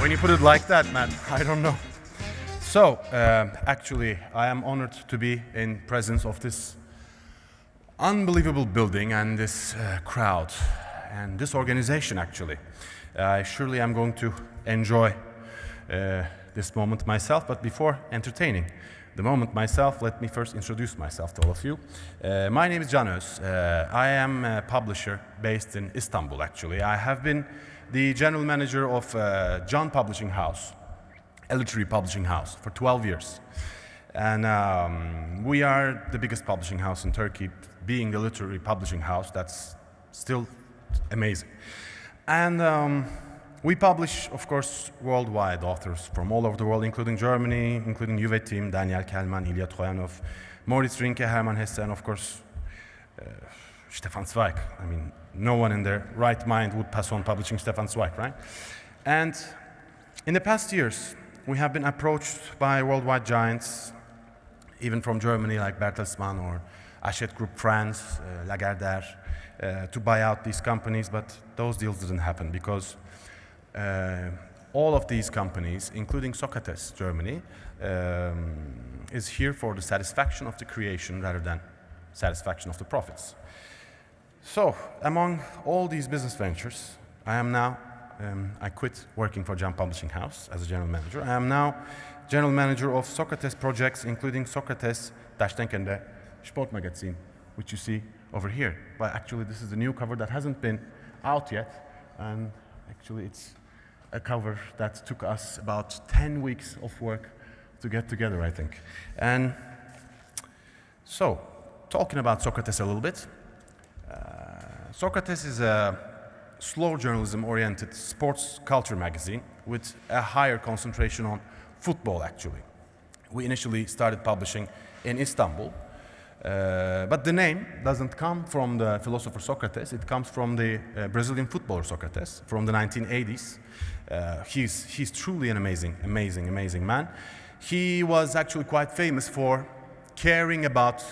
When you put it like that, man, I don't know. So, actually, I am honored to be in presence of this unbelievable building and this crowd and this organization, actually. I surely am going to enjoy this moment myself, but before entertaining the moment myself, let me first introduce myself to all of you. My name is Can Öz. I am a publisher based in Istanbul, actually. I have been the general manager of Can Publishing House, a literary publishing house, for 12 years. And we are the biggest publishing house in Turkey. Being the literary publishing house, that's still amazing. And we publish, of course, worldwide authors from all over the world, including Germany, including Juve team, Daniel Kelman, Ilya Troyanov, Moritz Rinke, Hermann Hesse, and of course, Stefan Zweig. I mean, no one in their right mind would pass on publishing Stefan Zweig, right? And in the past years, we have been approached by worldwide giants, even from Germany, like Bertelsmann or Hachette Group France, Lagardère, to buy out these companies, but those deals didn't happen because all of these companies, including Socrates, Germany, is here for the satisfaction of the creation rather than satisfaction of the profits. So, among all these business ventures, I am now, I quit working for Can Publishing House as a general manager. I am now general manager of Socrates projects, including Socrates-Verleger Sportmagazin, which you see over here. But actually, this is a new cover that hasn't been out yet, and actually, it's a cover that took us about 10 weeks of work to get together, I think. And so, talking about Socrates a little bit, Socrates is a slow journalism-oriented sports culture magazine with a higher concentration on football, actually. We initially started publishing in Istanbul, but the name doesn't come from the philosopher Socrates. It comes from the Brazilian footballer Socrates from the 1980s. He's truly an amazing man. He was actually quite famous for caring about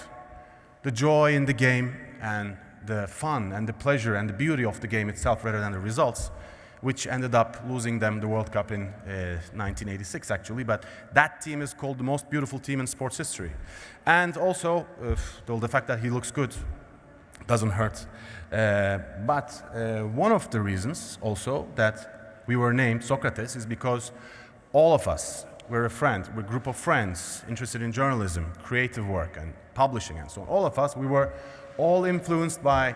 the joy in the game and the fun and the pleasure and the beauty of the game itself rather than the results, which ended up losing them the World Cup in 1986, actually. But that team is called the most beautiful team in sports history. And also, the fact that he looks good doesn't hurt. But one of the reasons also that we were named Socrates is because all of us, we're a group of friends interested in journalism, creative work, and publishing, and so on. All of us, we were all influenced by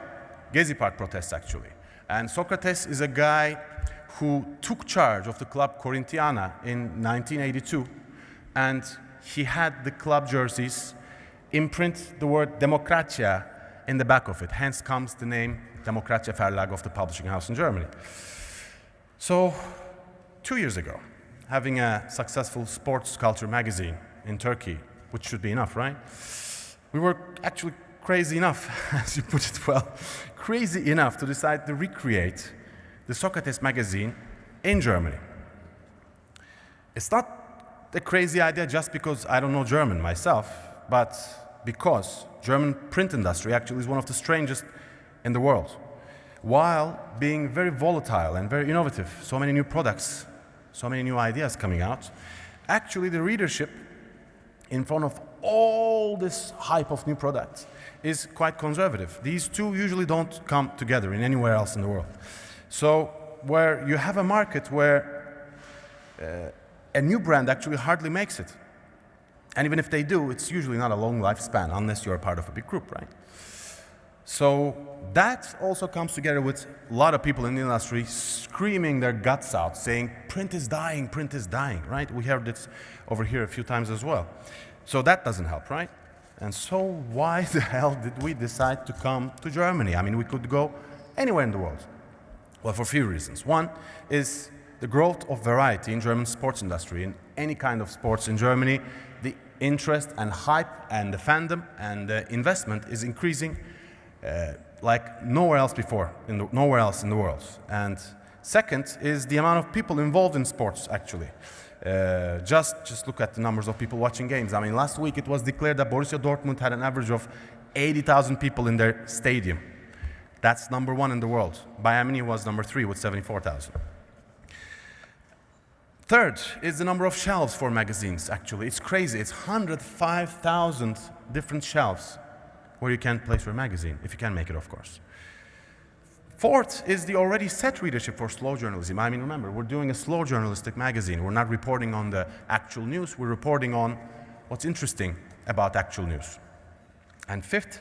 Gezi Park protests, actually. And Socrates is a guy who took charge of the club Corinthiana in 1982, and he had the club jerseys imprint the word Demokratia in the back of it. Hence comes the name Socrates-Verleger of the publishing house in Germany. So, 2 years ago, having a successful sports culture magazine in Turkey, which should be enough, right? We were actually crazy enough, as you put it well, crazy enough to decide to recreate the Socrates magazine in Germany. It's not a crazy idea just because I don't know German myself, but because German print industry actually is one of the strangest in the world. While being very volatile and very innovative, so many new products, so many new ideas coming out, actually the readership in front of all this hype of new products is quite conservative. These two usually don't come together in anywhere else in the world. So where you have a market where a new brand actually hardly makes it. And even if they do, it's usually not a long lifespan unless you're a part of a big group, right? So that also comes together with a lot of people in the industry screaming their guts out, saying, print is dying, right? We heard this over here a few times as well. So that doesn't help, right? And so why the hell did we decide to come to Germany? I mean, we could go anywhere in the world. Well, for a few reasons. One is the growth of variety in German sports industry. In any kind of sports in Germany, the interest and hype and the fandom and the investment is increasing like nowhere else in the world. And second is the amount of people involved in sports, actually. Just look at the numbers of people watching games. I mean, last week it was declared that Borussia Dortmund had an average of 80,000 people in their stadium. That's number one in the world. Bayern Munich was number 3 with 74,000. Third is the number of shelves for magazines, actually. It's crazy. It's 105,000 different shelves where you can place your magazine, if you can make it, of course. Fourth is the already set readership for slow journalism. I mean, remember, we're doing a slow journalistic magazine. We're not reporting on the actual news. We're reporting on what's interesting about actual news. And fifth,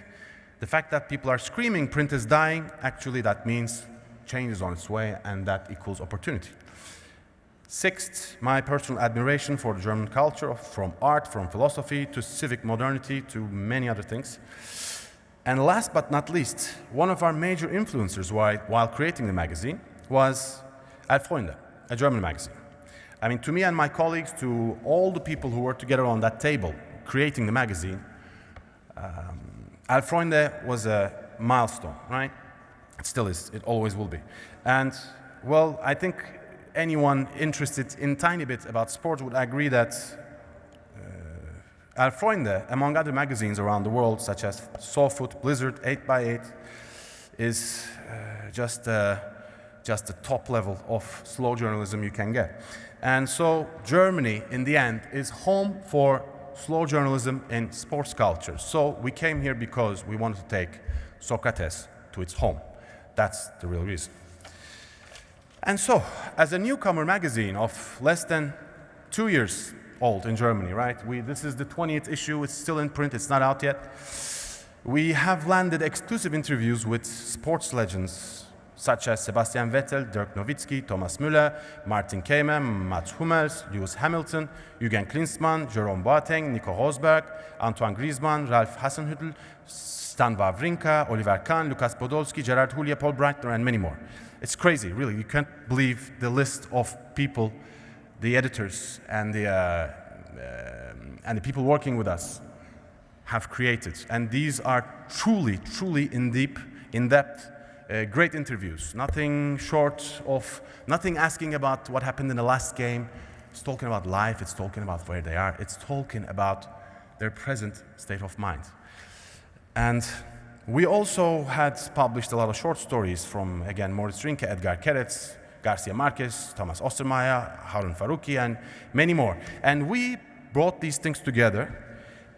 the fact that people are screaming print is dying, actually that means change is on its way, and that equals opportunity. Sixth, my personal admiration for the German culture, from art, from philosophy, to civic modernity, to many other things. And last but not least, one of our major influencers while creating the magazine was Freunde, a German magazine. I mean, to me and my colleagues, to all the people who were together on that table creating the magazine, Freunde was a milestone, right? It still is, it always will be. And, well, I think anyone interested in a tiny bit about sports would agree that Freunde, among other magazines around the world, such as SoFoot, Blizzard, 8x8, is just the top level of slow journalism you can get. And so Germany, in the end, is home for slow journalism in sports culture. So we came here because we wanted to take Socrates to its home. That's the real reason. And so, as a newcomer magazine of less than 2 years old in Germany, right? This is the 20th issue, it's still in print, it's not out yet. We have landed exclusive interviews with sports legends such as Sebastian Vettel, Dirk Nowitzki, Thomas Müller, Martin Keimer, Mats Hummels, Lewis Hamilton, Jürgen Klinsmann, Jerome Boateng, Nico Rosberg, Antoine Griezmann, Ralf Hasenhüttl, Stan Wawrinka, Oliver Kahn, Lukas Podolski, Gerard Houllier, Paul Breitner, and many more. It's crazy, really. You can't believe the list of people, the editors and the people working with us have created. And these are truly in-depth, great interviews. Nothing short of, nothing asking about what happened in the last game. It's talking about life, it's talking about where they are, it's talking about their present state of mind. And we also had published a lot of short stories from, again, Moritz Rinke, Edgar Keretz, Garcia Marquez, Thomas Ostermeyer, Harun Faruqi, and many more. And we brought these things together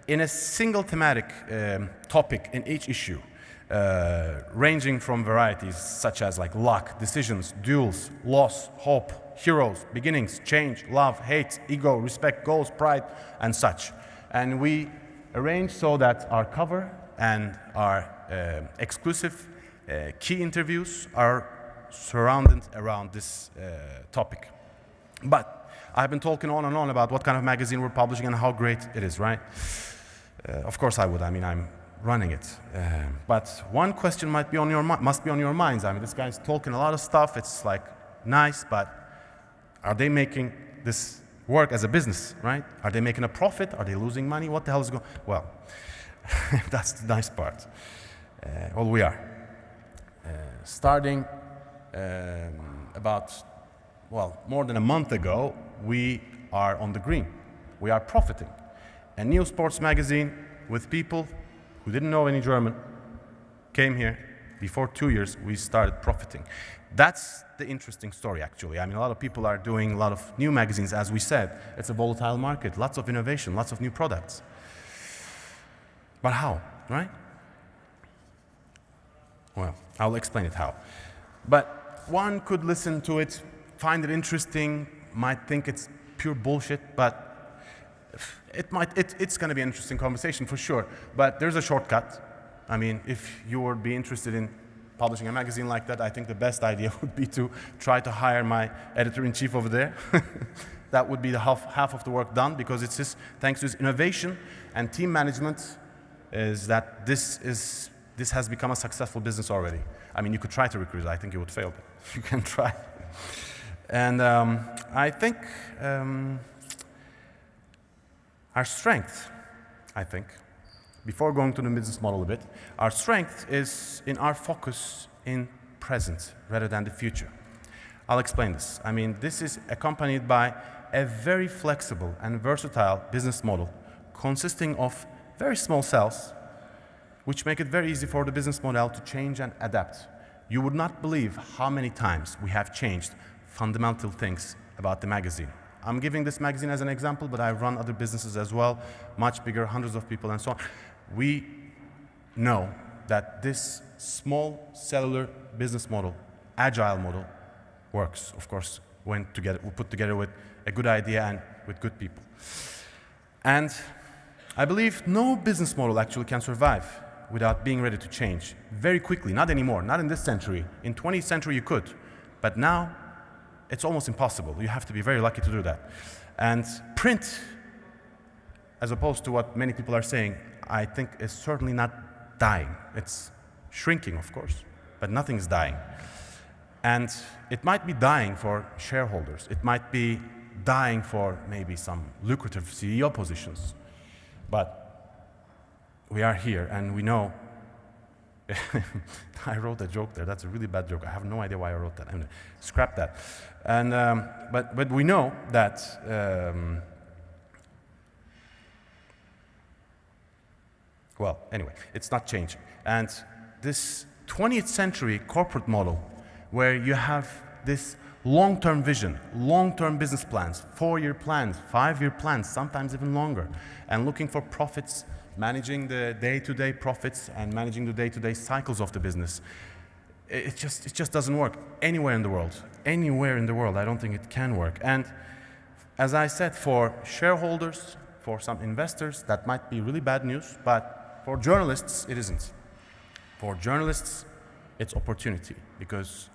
in a single thematic topic in each issue, ranging from varieties such as like luck, decisions, duels, loss, hope, heroes, beginnings, change, love, hate, ego, respect, goals, pride, and such. And we arranged so that our cover and our exclusive key interviews are surrounded around this topic. But I've been talking on and on about what kind of magazine we're publishing and how great it is, right? Of course I would. I mean, I'm running it. But one question must be on your minds. I mean, this guy's talking a lot of stuff. It's like nice, but are they making this work as a business, right? Are they making a profit? Are they losing money? What the hell is going on? Well, that's the nice part. Well, we are. Starting about, well, more than a month ago, we are on the green. We are profiting. A new sports magazine with people who didn't know any German came here. Before 2 years, we started profiting. That's the interesting story, actually. I mean, a lot of people are doing a lot of new magazines, as we said. It's a volatile market, lots of innovation, lots of new products. But how, right? Well, I'll explain it how. But one could listen to it, find it interesting, might think it's pure bullshit, but it's going to be an interesting conversation for sure. But there's a shortcut. I mean, if you would be interested in publishing a magazine like that, I think the best idea would be to try to hire my editor-in-chief over there. That would be the half of the work done, because it's just thanks to his innovation and team management is that this has become a successful business already. I mean, you could try to recruit. I think you would fail, but you can try. And I think our strength, before going to the business model a bit, our strength is in our focus in present rather than the future. I'll explain this. I mean, this is accompanied by a very flexible and versatile business model consisting of very small cells, which make it very easy for the business model to change and adapt. You would not believe how many times we have changed fundamental things about the magazine. I'm giving this magazine as an example, but I run other businesses as well, much bigger, hundreds of people and so on. We know that this small cellular business model, agile model, works, of course, when put together with a good idea and with good people. And I believe no business model actually can survive without being ready to change very quickly. Not anymore, not in this century. In 20th century you could, but now it's almost impossible. You have to be very lucky to do that. And print, as opposed to what many people are saying, I think is certainly not dying. It's shrinking, of course, but nothing's dying. And it might be dying for shareholders. It might be dying for maybe some lucrative CEO positions. But we are here and we know. I wrote a joke there. That's a really bad joke. I have no idea why I wrote that. I'm gonna scrap that. And but we know that well, anyway, it's not changing. And this 20th century corporate model, where you have this long-term vision, long-term business plans, 4-year plans, 5-year plans, sometimes even longer, and looking for profits, managing the day-to-day profits and managing the day-to-day cycles of the business. It just doesn't work anywhere in the world. Anywhere in the world, I don't think it can work. And as I said, for shareholders, for some investors, that might be really bad news, but for journalists, it isn't. For journalists, it's opportunity, because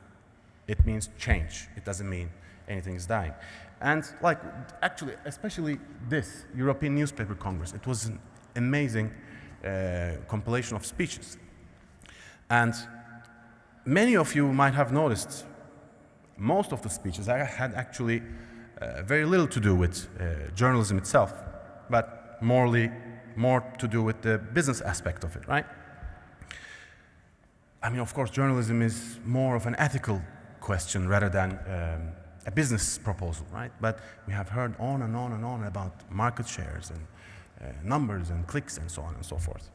it means change. It doesn't mean anything is dying. And like, actually, especially this European Newspaper Congress, it was an amazing compilation of speeches. And many of you might have noticed most of the speeches had actually very little to do with journalism itself, but more to do with the business aspect of it, right? I mean, of course, journalism is more of an ethical question rather than a business proposal, right? But we have heard on and on and on about market shares and numbers and clicks and so on and so forth.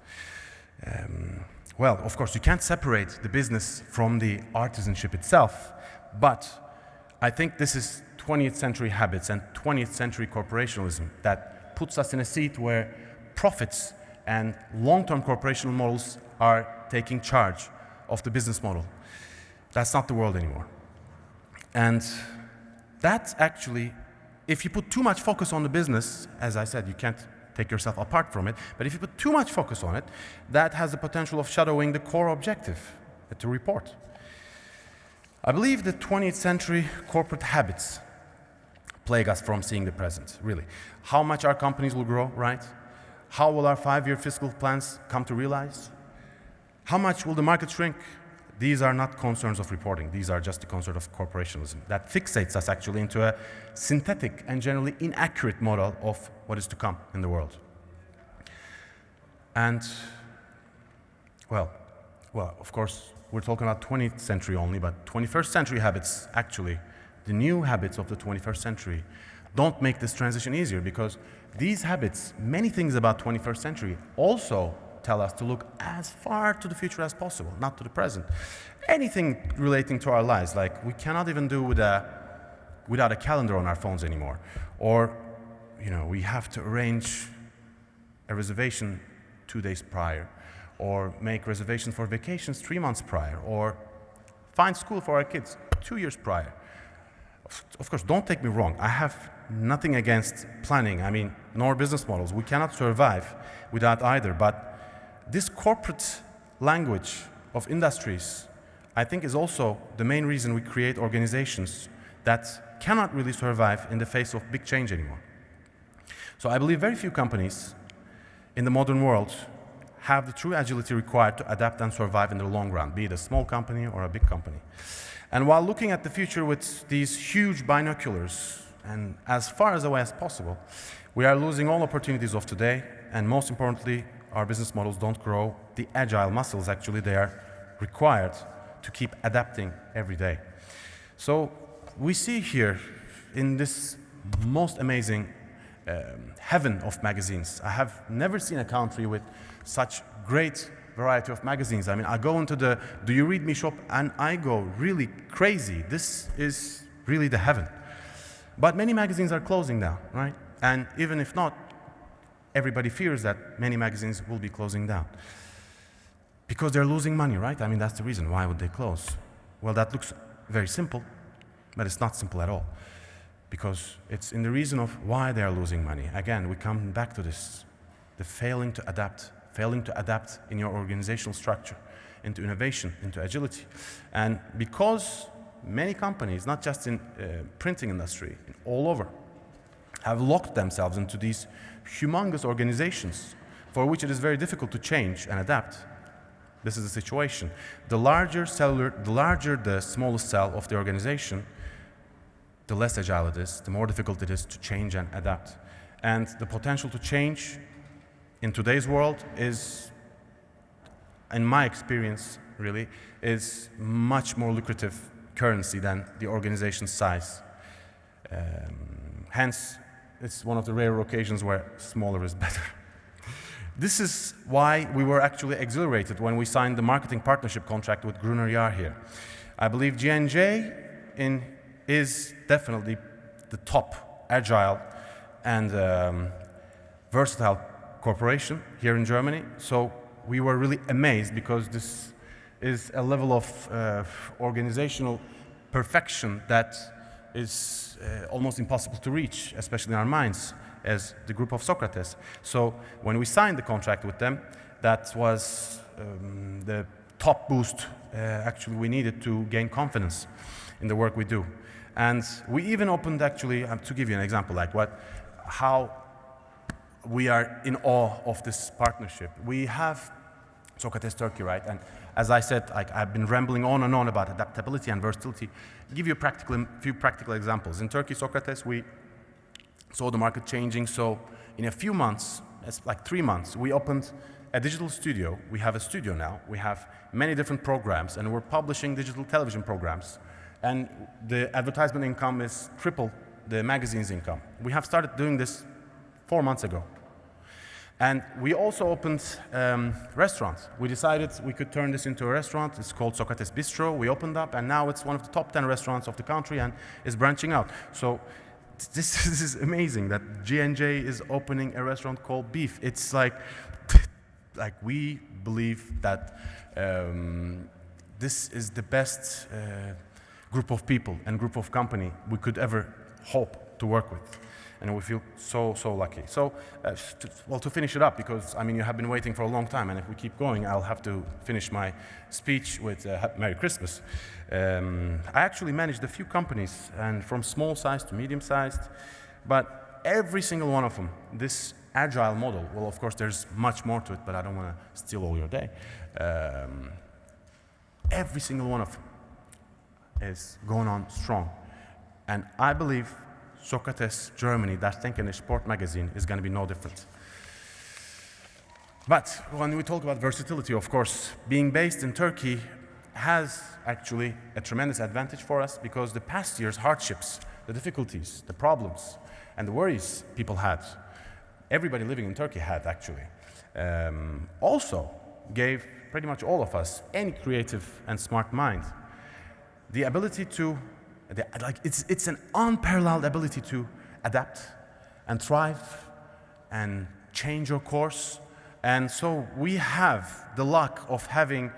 Well, of course, you can't separate the business from the artisanship itself, but I think this is 20th century habits and 20th century corporationalism that puts us in a seat where profits and long-term corporational models are taking charge of the business model. That's not the world anymore. And that's actually, if you put too much focus on the business, as I said, you can't take yourself apart from it, but if you put too much focus on it, that has the potential of shadowing the core objective to report. I believe the 20th century corporate habits plague us from seeing the present, really. How much our companies will grow, right? How will our 5-year fiscal plans come to realize? How much will the market shrink? These are not concerns of reporting. These are just the concern of corporationalism that fixates us actually into a synthetic and generally inaccurate model of what is to come in the world. And, well, of course, we're talking about 20th century only, but 21st century habits, actually, the new habits of the 21st century, don't make this transition easier, because these habits, many things about 21st century, also tell us to look as far to the future as possible, not to the present. Anything relating to our lives, like we cannot even do without a calendar on our phones anymore. Or, you know, we have to arrange a reservation 2 days prior, or make reservations for vacations 3 months prior, or find school for our kids 2 years prior. Of course, don't take me wrong. I have nothing against planning, nor business models. We cannot survive without either, but this corporate language of industries, I think, is also the main reason we create organizations that cannot really survive in the face of big change anymore. So I believe very few companies in the modern world have the true agility required to adapt and survive in the long run, be it a small company or a big company. And while looking at the future with these huge binoculars and as far away as possible, we are losing all opportunities of today, and most importantly, our business models don't grow the agile muscles actually they are required to keep adapting every day. So we see here in this most amazing heaven of magazines. I have never seen a country with such great variety of magazines. I go into the Do You Read Me shop and I go really crazy. This is really the heaven. But many magazines are closing down, right? And even if not, everybody fears that many magazines will be closing down. Because they're losing money, right? I mean, that's the reason. Why would they close? Well, that looks very simple, but it's not simple at all. Because it's in the reason of why they are losing money. Again, we come back to this, the failing to adapt in your organizational structure, into innovation, into agility. And because many companies, not just in printing industry, all over, have locked themselves into these humongous organizations for which it is very difficult to change and adapt. This is the situation. The larger the smallest cell of the organization, the less agile it is, the more difficult it is to change and adapt. And the potential to change in today's world is, in my experience, really, is much more lucrative currency than the organization's size. Hence, it's one of the rare occasions where smaller is better. This is why we were actually exhilarated when we signed the marketing partnership contract with Gruner Jahr here. I believe G&J is definitely the top agile and versatile corporation here in Germany. So we were really amazed because this is a level of organizational perfection that is almost impossible to reach, especially in our minds as the group of Socrates. So when we signed the contract with them, that was the top boost actually we needed to gain confidence in the work we do. And we even opened actually, to give you an example, like how we are in awe of this partnership. We have Socrates Turkey, right? And as I said, I've been rambling on and on about adaptability and versatility. I'll give you a few practical examples. In Turkey, Socrates, we saw the market changing. So in a few months, it's like 3 months, we opened a digital studio. We have a studio now. We have many different programs, and we're publishing digital television programs. And the advertisement income is triple the magazine's income. We have started doing this 4 months ago. And we also opened restaurants. We decided we could turn this into a restaurant. It's called Socrates Bistro. We opened up, and now it's one of the top 10 restaurants of the country and is branching out. So this is amazing that G&J is opening a restaurant called Beef. It's like we believe that this is the best group of people and group of company we could ever hope to work with. And we feel so lucky. So, to finish it up, because I mean you have been waiting for a long time, and if we keep going, I'll have to finish my speech with Merry Christmas. I actually managed a few companies, and from small size to medium sized, but every single one of them, this agile model. Well, of course, there's much more to it, but I don't want to steal all your day. Every single one of them is going on strong, and I believe Socrates Germany, das denkende Sportmagazin, is going to be no different. But when we talk about versatility, of course, being based in Turkey has actually a tremendous advantage for us, because the past year's hardships, the difficulties, the problems, and the worries people had, everybody living in Turkey had actually, also gave pretty much all of us, any creative and smart mind, the ability to it's an unparalleled ability to adapt and thrive and change your course. And so we have the luck of having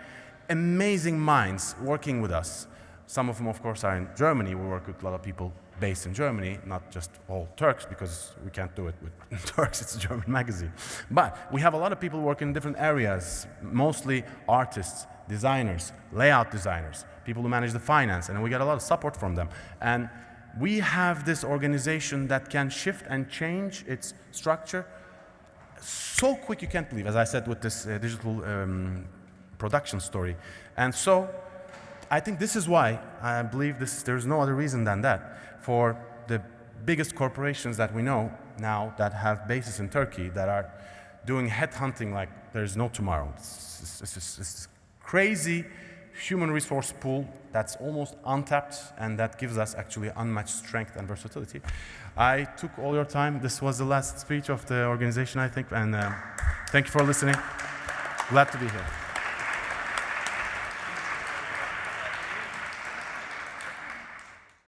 amazing minds working with us. Some of them, of course, are in Germany. We work with a lot of people based in Germany, not just all Turks, because we can't do it with Turks. It's a German magazine. But we have a lot of people working in different areas, mostly artists, designers, layout designers, people who manage the finance, and we get a lot of support from them. And we have this organization that can shift and change its structure so quick you can't believe, as I said with this digital production story. And so I think this is why I believe there's no other reason than that. For the biggest corporations that we know now that have bases in Turkey, that are doing headhunting like there's no tomorrow. It's crazy human resource pool that's almost untapped, and that gives us actually unmatched strength and versatility. I took all your time. This was the last speech of the organization, I think, and thank you for listening. Glad to be here.